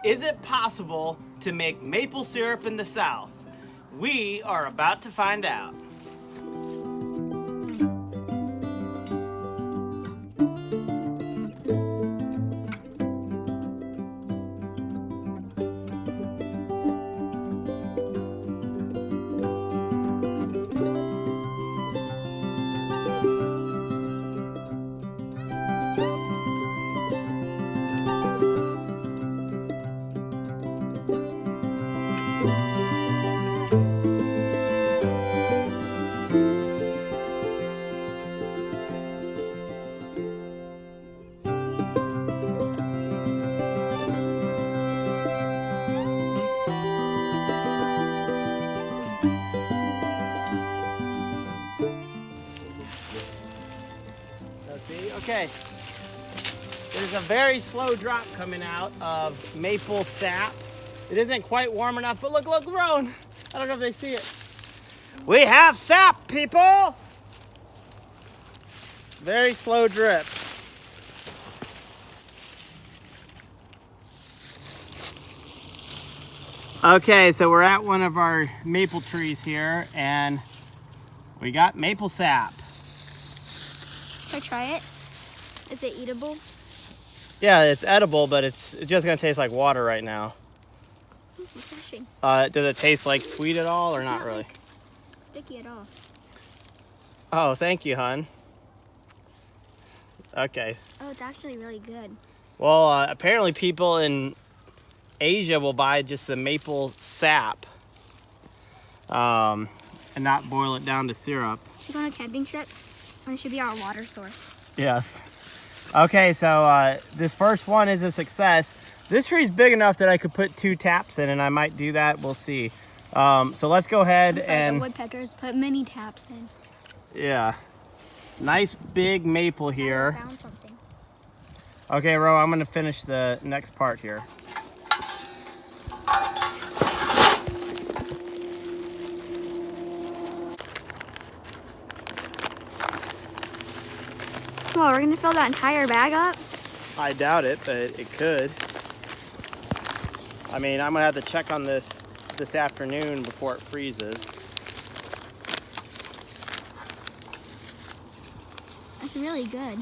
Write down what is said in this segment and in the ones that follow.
Is it possible to make maple syrup in the South? We are about to find out. Okay, there's a very slow drop coming out of maple sap. It isn't quite warm enough, but look, Roan. I don't know if they see it. We have sap, people! Very slow drip. Okay, so we're at one of our maple trees here, and we got maple sap. Can I try it? Is it eatable? Yeah, it's edible, but it's just gonna taste like water right now. Refreshing. Does it taste like sweet at all, or not really? Sticky at all. Oh, thank you, hon. Okay. Oh, it's actually really good. Well, apparently people in Asia will buy just the maple sap and not boil it down to syrup. Should go on a camping trip, and it should be our water source. Yes. Okay, so this first one is a success. This tree's big enough that I could put 2 taps in, and I might do that. We'll see. So let's go ahead and the woodpeckers put many taps in. Yeah. Nice big maple here. I found something. Okay, Ro, I'm gonna finish the next part here. Well, we're gonna fill that entire bag up? I doubt it, but it could. I mean, I'm gonna have to check on this afternoon before it freezes. That's really good.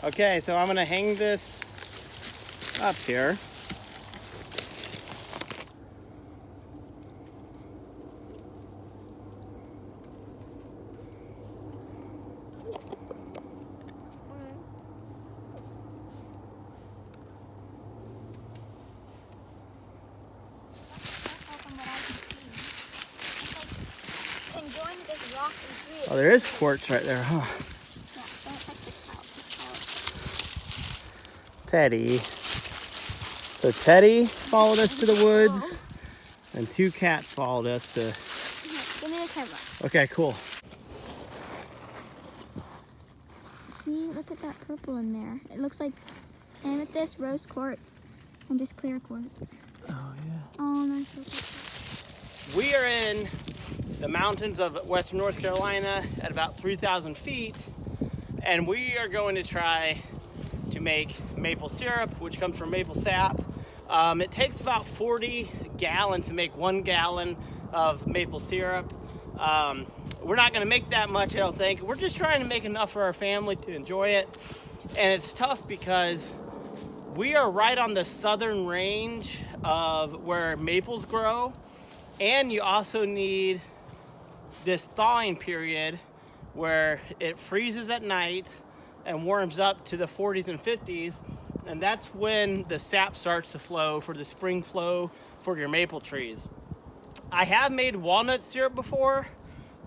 Okay, so I'm gonna hang this up here. Oh, there is quartz right there, huh? Teddy. So Teddy followed us to the woods, and 2 cats followed us to... Give me the camera. Okay, cool. See, look at that purple in there. It looks like amethyst, rose quartz, and just clear quartz. Oh, yeah. Oh, nice. We are in the mountains of western North Carolina at about 3,000 feet, and we are going to try to make maple syrup, which comes from maple sap. It takes about 40 gallons to make 1 gallon of maple syrup. We're not gonna make that much, I don't think. We're just trying to make enough for our family to enjoy it. And it's tough because we are right on the southern range of where maples grow. And you also need this thawing period where it freezes at night and warms up to the 40s and 50s, and that's when the sap starts to flow for the spring flow for your maple trees. I have made walnut syrup before,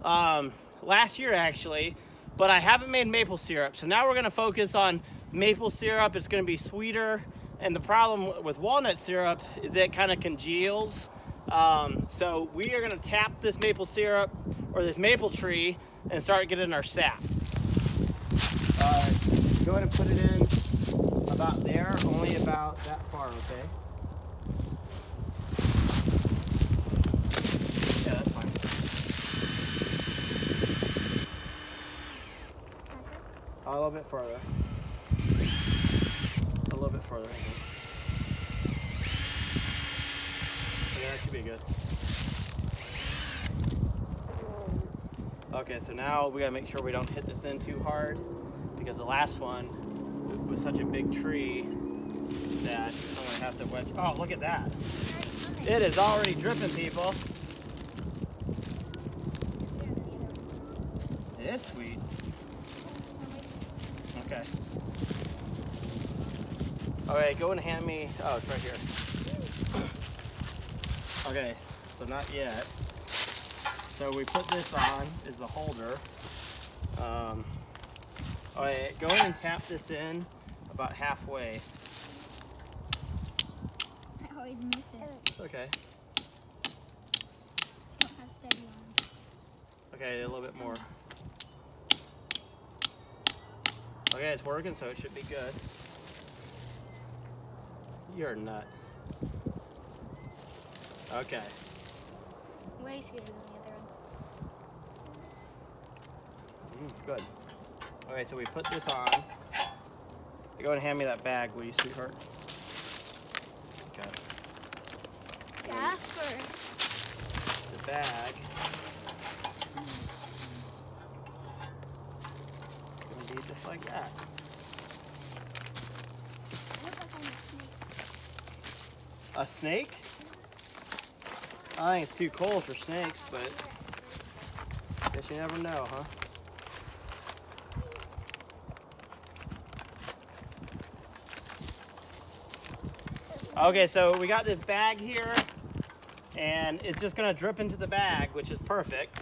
last year actually, but I haven't made maple syrup. So now we're gonna focus on maple syrup. It's gonna be sweeter, and the problem with walnut syrup is it kind of congeals. So we are gonna tap this maple syrup, or this maple tree, and start getting our sap. Go ahead and put it in about there, only about that far, okay? a little bit further. A little bit further. Okay, that should be good. Okay, so now we gotta make sure we don't hit this in too hard, because the last one was such a big tree that I'm gonna have to wedge. Oh, look at that. It is already dripping, people. It is sweet. Okay. Okay, go and hand me. Oh, it's right here. Okay, so not yet. So we put this on is the holder. Alright, go ahead and tap this in about halfway. I always miss it. Okay. I don't have steady on. Okay, a little bit more. Okay, it's working, so it should be good. You're a nut. Okay. Way sweeter than the other one. It's good. Okay, so we put this on. Go ahead and hand me that bag, will you, sweetheart? Okay. Jasper. The bag. It's gonna be just like that. Look like I'm a snake. A snake? I think it's too cold for snakes, but guess you never know, huh? Okay, so we got this bag here, and it's just gonna drip into the bag, which is perfect.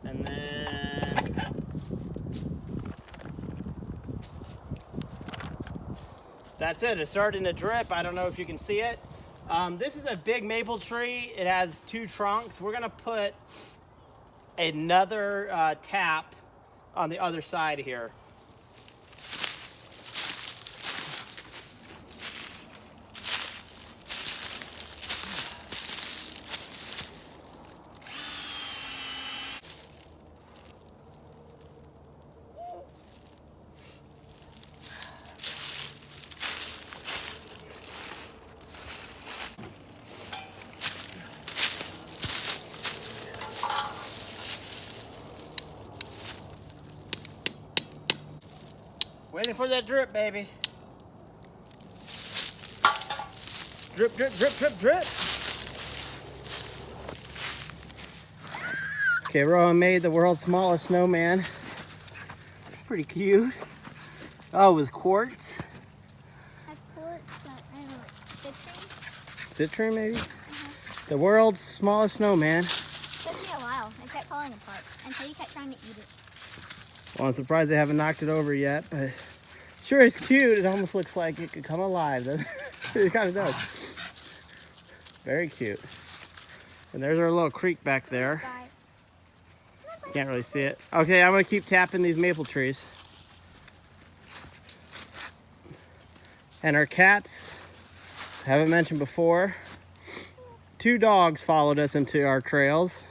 And then that's it. It's starting to drip. I don't know if you can see it. This is a big maple tree. It has 2 trunks. We're gonna put another tap on the other side here. Waiting for that drip, baby. Drip, drip, drip, drip, drip. Okay, Rowan made the world's smallest snowman. Pretty cute. Oh, with quartz. Has quartz, I don't know, like citrine? Citrine, maybe? The world's smallest snowman. It took me a while. It kept falling apart until you kept trying to eat it. Well, I'm surprised they haven't knocked it over yet, but sure is cute. It almost looks like it could come alive. It kind of does. Very cute. And there's our little creek back there. Guys. Can't really see it. Okay, I'm gonna keep tapping these maple trees. And our cats, haven't mentioned before, 2 dogs followed us into our trails.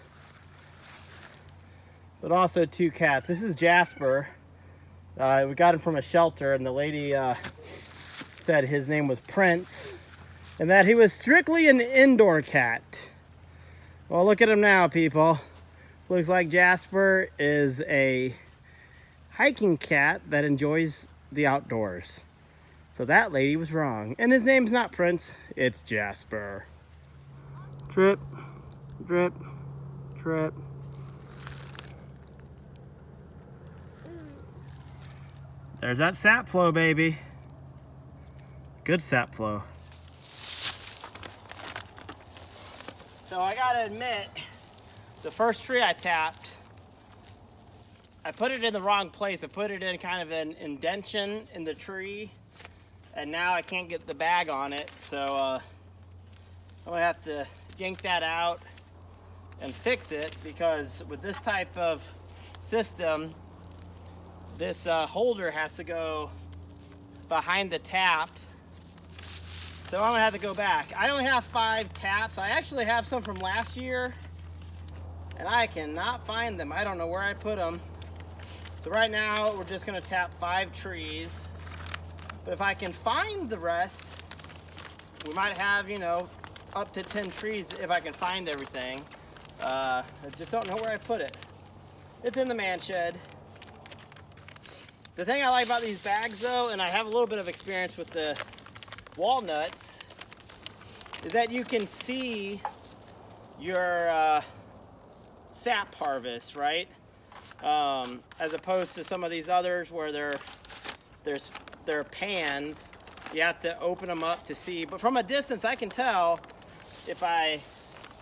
But also 2 cats. This is Jasper. We got him from a shelter, and the lady said his name was Prince, and that he was strictly an indoor cat. Well, look at him now, people. Looks like Jasper is a hiking cat that enjoys the outdoors. So that lady was wrong. And his name's not Prince, it's Jasper. Drip, drip, drip. There's that sap flow, baby. Good sap flow. So I gotta admit, the first tree I tapped, I put it in the wrong place. I put it in kind of an indention in the tree, and now I can't get the bag on it. So I'm gonna have to yank that out and fix it, because with this type of system, this holder has to go behind the tap. So I'm gonna have to go back. I only have 5 taps. I actually have some from last year, and I cannot find them. I don't know where I put them. So right now we're just gonna tap 5 trees. But if I can find the rest, we might have, you know, up to 10 trees if I can find everything. I just don't know where I put it. It's in the man shed. The thing I like about these bags though, and I have a little bit of experience with the walnuts, is that you can see your sap harvest, right? As opposed to some of these others where they're pans. You have to open them up to see. But from a distance, I can tell if I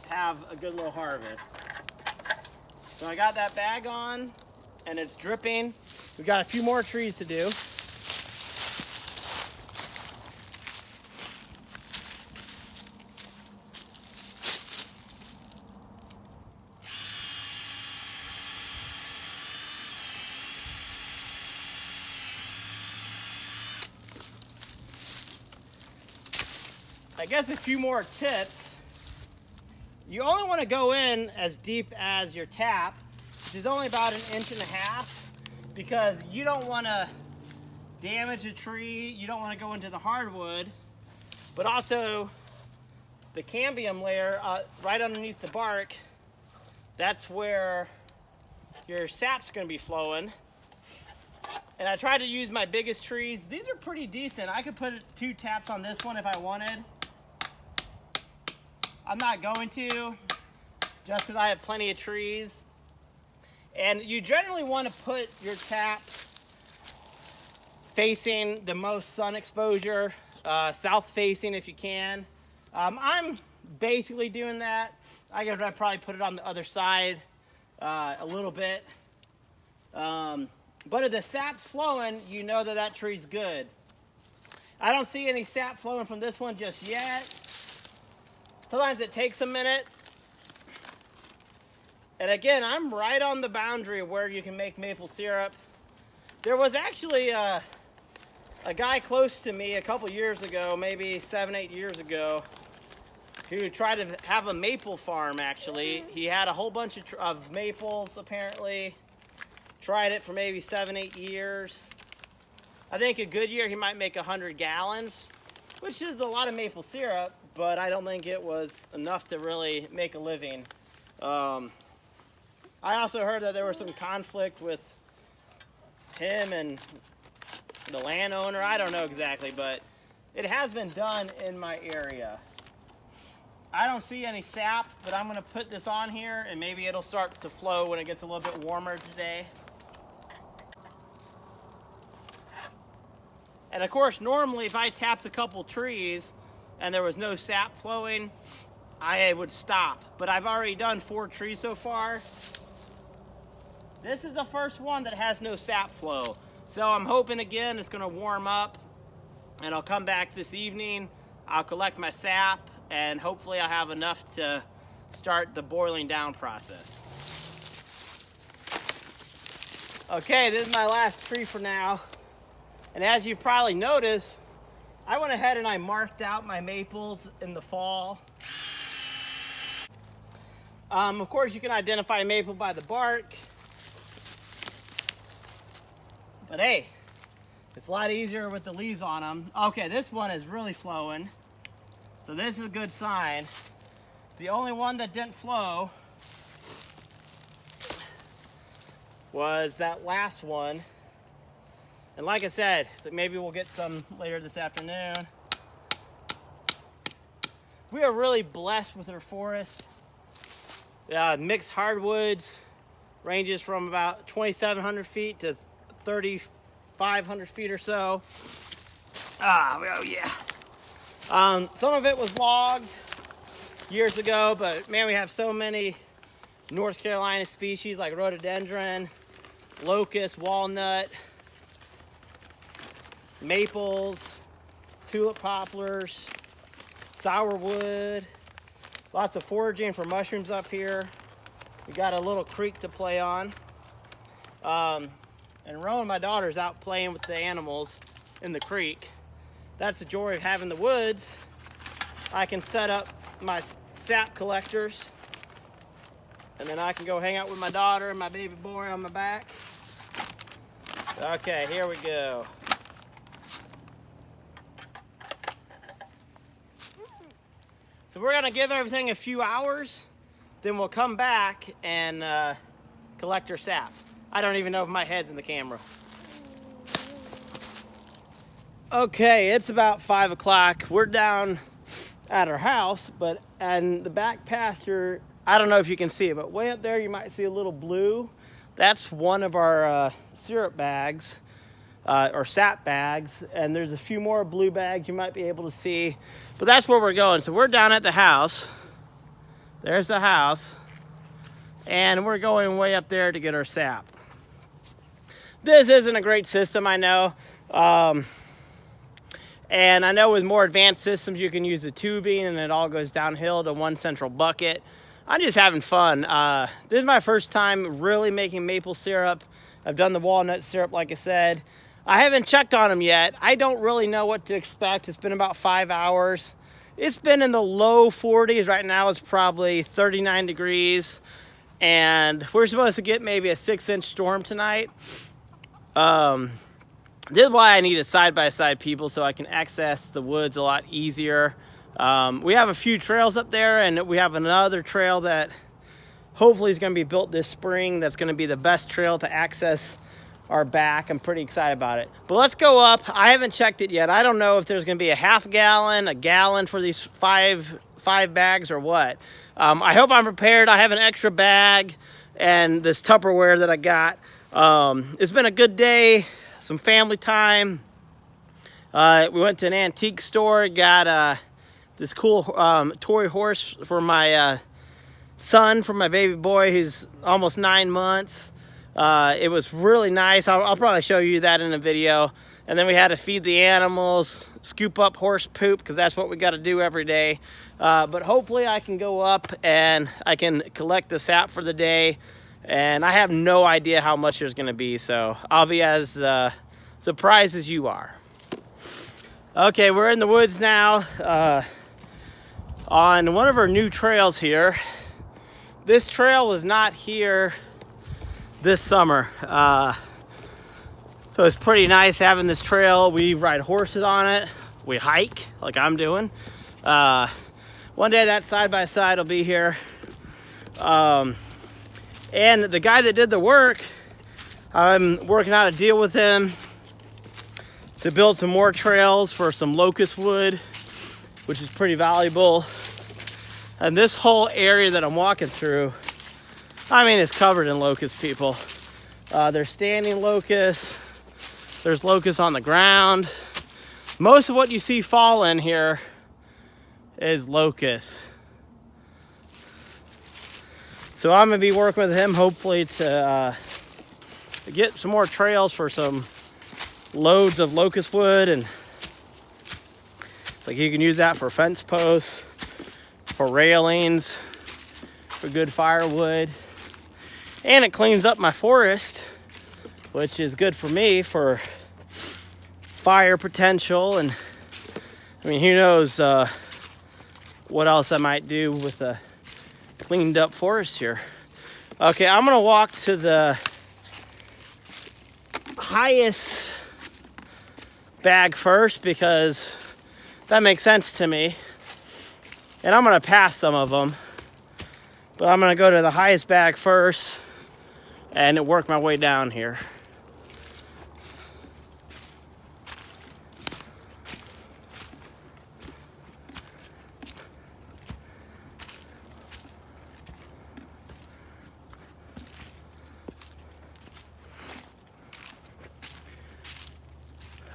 have a good little harvest. So I got that bag on, and it's dripping. We've got a few more trees to do. I guess a few more tips. You only want to go in as deep as your tap, which is only about 1.5 inches, because you don't want to damage a tree. You don't want to go into the hardwood, but also the cambium layer right underneath the bark, that's where your sap's going to be flowing. And I tried to use my biggest trees. These are pretty decent. I could put 2 taps on this one if I wanted. I'm not going to, just because I have plenty of trees. And you generally want to put your taps facing the most sun exposure, south facing if you can. I'm basically doing that. I guess I'd probably put it on the other side a little bit. But if the sap's flowing, you know that that tree's good. I don't see any sap flowing from this one just yet. Sometimes it takes a minute. And again, I'm right on the boundary of where you can make maple syrup. There was actually a guy close to me a couple years ago, maybe 7-8 years ago, who tried to have a maple farm actually. He had a whole bunch of maples apparently. Tried it for maybe 7-8 years. I think a good year he might make 100 gallons, which is a lot of maple syrup, but I don't think it was enough to really make a living. I also heard that there was some conflict with him and the landowner. I don't know exactly, but it has been done in my area. I don't see any sap, but I'm gonna put this on here and maybe it'll start to flow when it gets a little bit warmer today. And of course, normally if I tapped a couple trees and there was no sap flowing, I would stop. But I've already done 4 trees so far. This is the first one that has no sap flow. So I'm hoping again it's gonna warm up and I'll come back this evening. I'll collect my sap and hopefully I'll have enough to start the boiling down process. Okay, this is my last tree for now. And as you've probably noticed, I went ahead and I marked out my maples in the fall. Of course, you can identify a maple by the bark. But hey, it's a lot easier with the leaves on them. Okay, this one is really flowing. So this is a good sign. The only one that didn't flow was that last one. And like I said, so maybe we'll get some later this afternoon. We are really blessed with our forest. Mixed hardwoods ranges from about 2,700 feet to 3,500 feet or so. Oh yeah. Some of it was logged years ago, but man, we have so many North Carolina species like rhododendron, locust, walnut, maples, tulip poplars, sourwood, lots of foraging for mushrooms up here. We got a little creek to play on. And Rowan, my daughter's out playing with the animals in the creek. That's the joy of having the woods. I can set up my sap collectors and then I can go hang out with my daughter and my baby boy on my back. Okay, here we go. So we're gonna give everything a few hours, then we'll come back and collect our sap. I don't even know if my head's in the camera. Okay, it's about 5 o'clock. We're down at our house, but in the back pasture, I don't know if you can see it, but way up there you might see a little blue. That's one of our syrup bags, or sap bags, and there's a few more blue bags you might be able to see, but that's where we're going. So we're down at the house. There's the house, and we're going way up there to get our sap. This isn't a great system, I know. And I know with more advanced systems, you can use the tubing and it all goes downhill to one central bucket. I'm just having fun. This is my first time really making maple syrup. I've done the walnut syrup, like I said. I haven't checked on them yet. I don't really know what to expect. It's been about 5 hours. It's been in the low 40s. Right now it's probably 39 degrees. And we're supposed to get maybe a 6-inch storm tonight. This is why I need a side-by-side people so I can access the woods a lot easier. We have a few trails up there, and we have another trail that hopefully is going to be built this spring. That's going to be the best trail to access our back. I'm pretty excited about it. But let's go up. I haven't checked it yet. I don't know if there's going to be a half gallon, a gallon for these five bags or what. I hope I'm prepared. I have an extra bag and this Tupperware that I got. It's been a good day. Some family time. We went to an antique store, got this cool toy horse for my son, for my baby boy who's almost 9 months. It was really nice. I'll probably show you that in a video. And then we had to feed the animals, scoop up horse poop, because that's what we got to do every day. But hopefully I can go up and I can collect the sap for the day. And I have no idea how much there's going to be, so I'll be as surprised as you are. Okay, we're in the woods now on one of our new trails here. This trail was not here this summer, so it's pretty nice having this trail. We ride horses on it, we hike like I'm doing. One day that side-by-side will be here. And the guy that did the work, I'm working out a deal with him to build some more trails for some locust wood, which is pretty valuable. And this whole area that I'm walking through, I mean, it's covered in locust, people. There's standing locusts. There's locusts on the ground. Most of what you see falling here is locust. So I'm gonna be working with him hopefully to get some more trails for some loads of locust wood, and like you can use that for fence posts, for railings, for good firewood, and it cleans up my forest, which is good for me for fire potential. And I mean, who knows what else I might do with a cleaned up forest here. Okay, I'm gonna walk to the highest bag first because that makes sense to me, and I'm gonna pass some of them, but I'm gonna go to the highest bag first and work my way down here.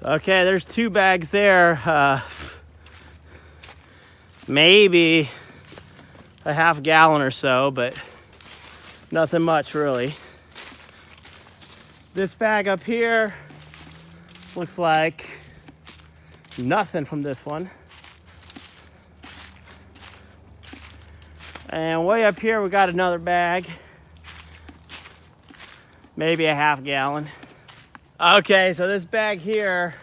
Okay, there's 2 bags there. Maybe a half gallon or so, but nothing much really. This bag up here looks like nothing from this one. And way up here we got another bag, maybe a half gallon. Okay, so this bag here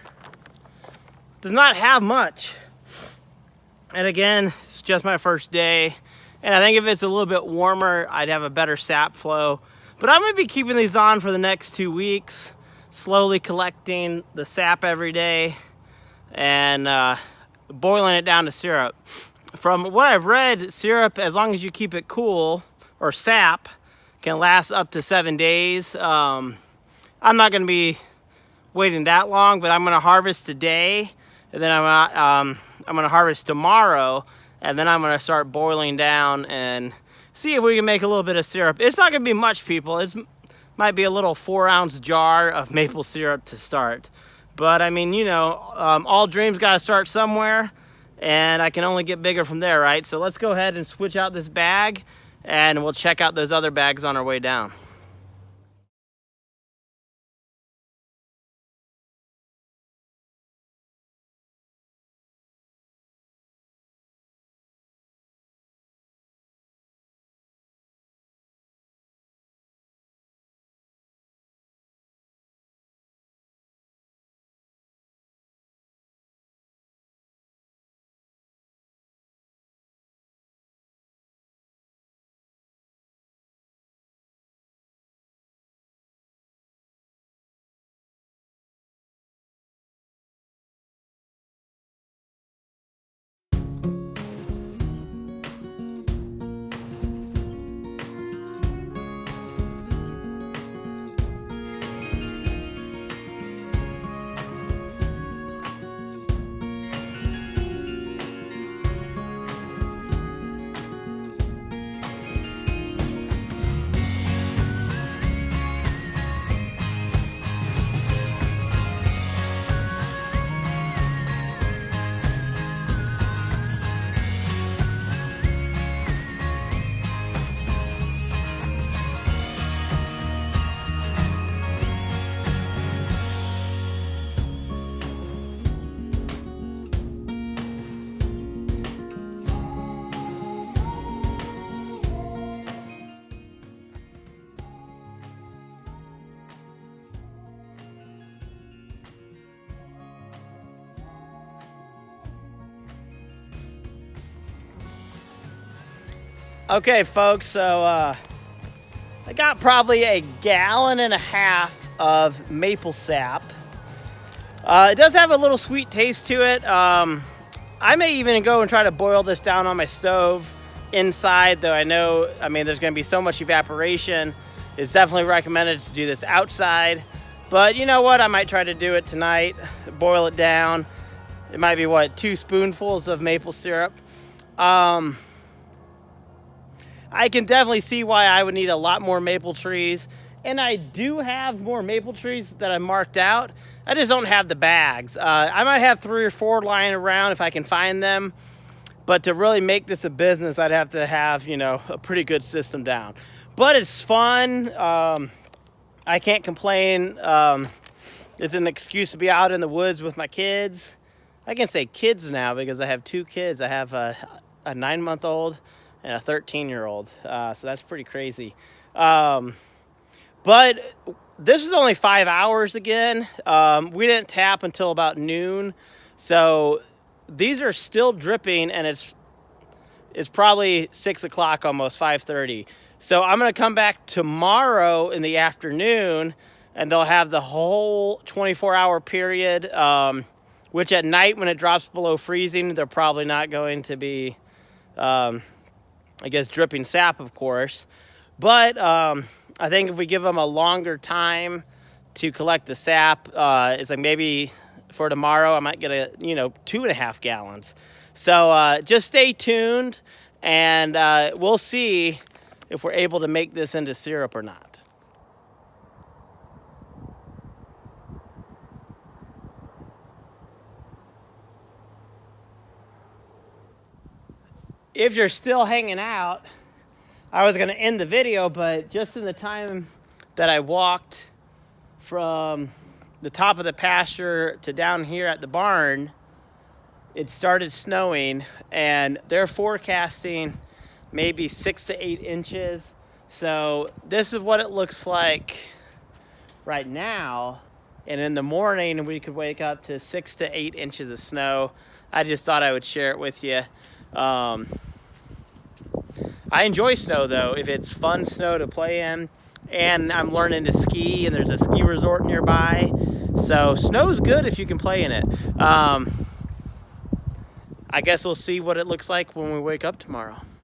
does not have much. And again, it's just my first day. And I think if it's a little bit warmer, I'd have a better sap flow. But I'm gonna be keeping these on for the next 2 weeks. slowly collecting the sap every day and boiling it down to syrup. From what I've read, syrup, as long as you keep it cool, or sap, can last up to 7 days. I'm not going to be waiting that long, but I'm going to harvest today, and then I'm going to harvest tomorrow, and then I'm going to start boiling down and see if we can make a little bit of syrup. It's not going to be much, people. It might be a little 4-ounce jar of maple syrup to start. But I mean, you know, all dreams got to start somewhere, and I can only get bigger from there, right? So let's go ahead and switch out this bag, and we'll check out those other bags on our way down. Okay, folks, so I got probably 1.5 gallons of maple sap. It does have a little sweet taste to it. I may even go and try to boil this down on my stove inside, though I mean, there's going to be so much evaporation. It's definitely recommended to do this outside. But you know what? I might try to do it tonight, boil it down. It might be, 2 spoonfuls of maple syrup. I can definitely see why I would need a lot more maple trees. And I do have more maple trees that I marked out. I just don't have the bags. I might have 3 or 4 lying around if I can find them. But to really make this a business, I'd have to have, a pretty good system down. But it's fun. I can't complain. It's an excuse to be out in the woods with my kids. I can say kids now because I have 2 kids. I have a 9-month-old and a 13-year-old. So that's pretty crazy. But this is only 5 hours again. We didn't tap until about noon. So these are still dripping, and it's probably 6 o'clock, almost 5:30. So I'm going to come back tomorrow in the afternoon, and they'll have the whole 24-hour period, which at night when it drops below freezing, they're probably not going to be, dripping sap, of course. But I think if we give them a longer time to collect the sap, it's like maybe for tomorrow I might get 2.5 gallons. So just stay tuned, and we'll see if we're able to make this into syrup or not. If you're still hanging out, I was going to end the video, but just in the time that I walked from the top of the pasture to down here at the barn, it started snowing, and they're forecasting maybe 6 to 8 inches. So this is what it looks like right now. And in the morning, we could wake up to 6 to 8 inches of snow. I just thought I would share it with you. I enjoy snow, though. If it's fun snow to play in, and I'm learning to ski, and there's a ski resort nearby. So snow's good if you can play in it. I guess we'll see what it looks like when we wake up tomorrow.